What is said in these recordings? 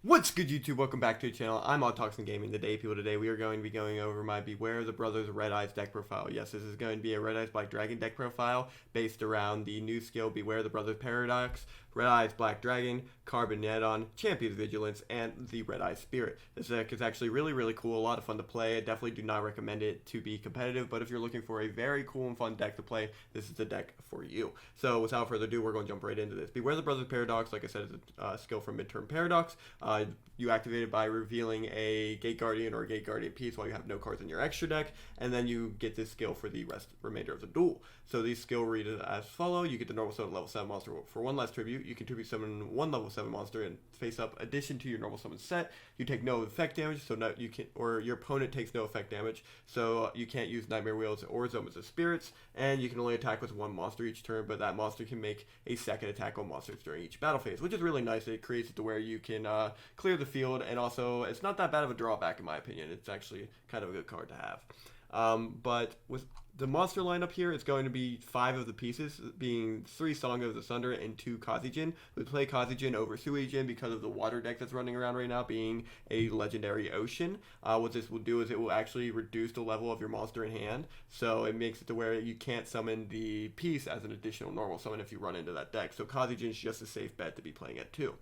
What's good, YouTube? Welcome back to the channel. I'm Toxin Gaming. Today we are going to be going over my Beware the Brothers Red Eyes deck profile. Yes, this is going to be a Red Eyes Black Dragon deck profile based around the new skill Beware the Brothers Paradox, Red Eyes Black Dragon, Carbon Add-on, Champion's Vigilance, and the Red Eyes Spirit. This deck is actually really cool, a lot of fun to play. I definitely do not recommend it to be competitive, but if you're looking for a very cool and fun deck to play, this is the deck for you. So without further ado, we're going to jump right into this. Beware the Brothers Paradox, like I said, is a skill from Midterm Paradox. You activate it by revealing a Gate Guardian or a Gate Guardian piece while you have no cards in your extra deck, and then you get this skill for the remainder of the duel. So these skill read as follow. You get the normal summon level 7 monster for one less tribute. You can tribute summon one level 7 monster and face up addition to your normal summon set. You take no effect damage, so no, you can, or your opponent takes no effect damage, so you can't use Nightmare Wheels or Zomas of Spirits, and you can only attack with one monster each turn, but that monster can make a second attack on monsters during each battle phase, which is really nice. It creates it to where you can clear the field, and also it's not that bad of a drawback in my opinion. It's actually kind of a good card to have. But with the monster lineup here, it's going to be 5 of the pieces, being 3 Song of the Sunder and 2 Kazijin. We play Kazijin over Suijin because of the water deck that's running around right now being a legendary ocean. What this will do is it will actually reduce the level of your monster in hand, so it makes it to where you can't summon the piece as an additional normal summon if you run into that deck. So Kazijin is just a safe bet to be playing at 2.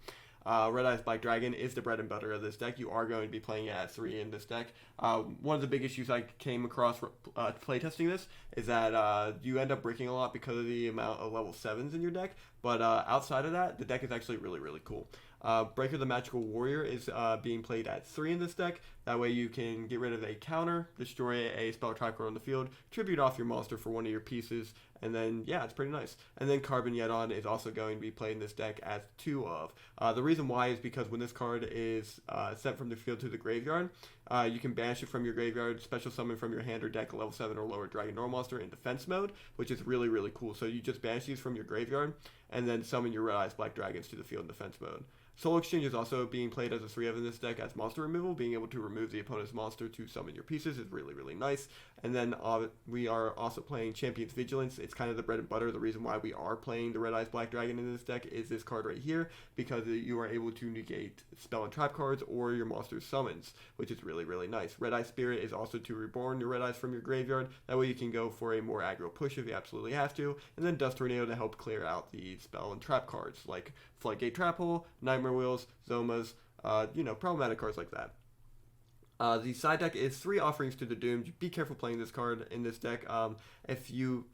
Red Eyes Black Dragon is the bread and butter of this deck. You are going to be playing at 3 in this deck. One of the big issues I came across playtesting this is that you end up breaking a lot because of the amount of level 7s in your deck, but outside of that, the deck is actually really cool. Breaker the Magical Warrior is being played at 3 in this deck. That way you can get rid of a counter, destroy a spell trap card on the field, tribute off your monster for one of your pieces, and then, yeah, it's pretty nice. And then Carbon Add-on is also going to be played in this deck as 2 of. The reason why is because when this card is sent from the field to the graveyard, you can banish it from your graveyard, special summon from your hand or deck a level 7 or lower Dragon Normal monster in defense mode, which is really cool. So you just banish these from your graveyard, and then summon your Red Eyes Black Dragons to the field in defense mode. Soul Exchange is also being played as a 3 of in this deck as monster removal. Being able to remove the opponent's monster to summon your pieces is really nice. And then we are also playing Champion's Vigilance. It's kind of the bread and butter. The reason why we are playing the Red Eyes Black Dragon in this deck is this card right here, because you are able to negate spell and trap cards or your monster's summons, which is really nice. Red Eyes Spirit is also to reborn your Red Eyes from your graveyard. That way you can go for a more aggro push if you absolutely have to. And then Dust Tornado to help clear out the spell and trap cards like Floodgate Trap Hole, Nightmare Wheels, Zomas, problematic cards like that. The side deck is 3 Offerings to the Doomed. Be careful playing this card in this deck. If you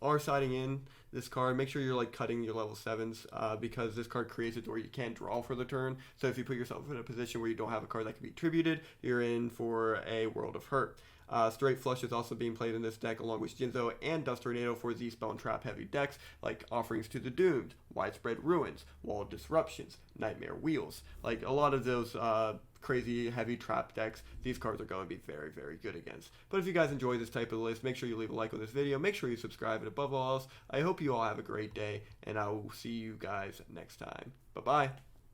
are siding in this card, make sure you're cutting your level 7s because this card creates it where you can't draw for the turn. So if you put yourself in a position where you don't have a card that can be tributed, you're in for a world of hurt. Straight Flush is also being played in this deck along with Jinzo and Dust Tornado for the spell and trap heavy decks like Offerings to the Doomed, Widespread Ruins, Wall of Disruptions, Nightmare Wheels. Like a lot of those crazy heavy trap decks, these cards are going to be very good against. But if you guys enjoy this type of list, make sure you leave a like on this video, make sure you subscribe, and above all else, I hope you all have a great day, and I will see you guys next time. Bye bye.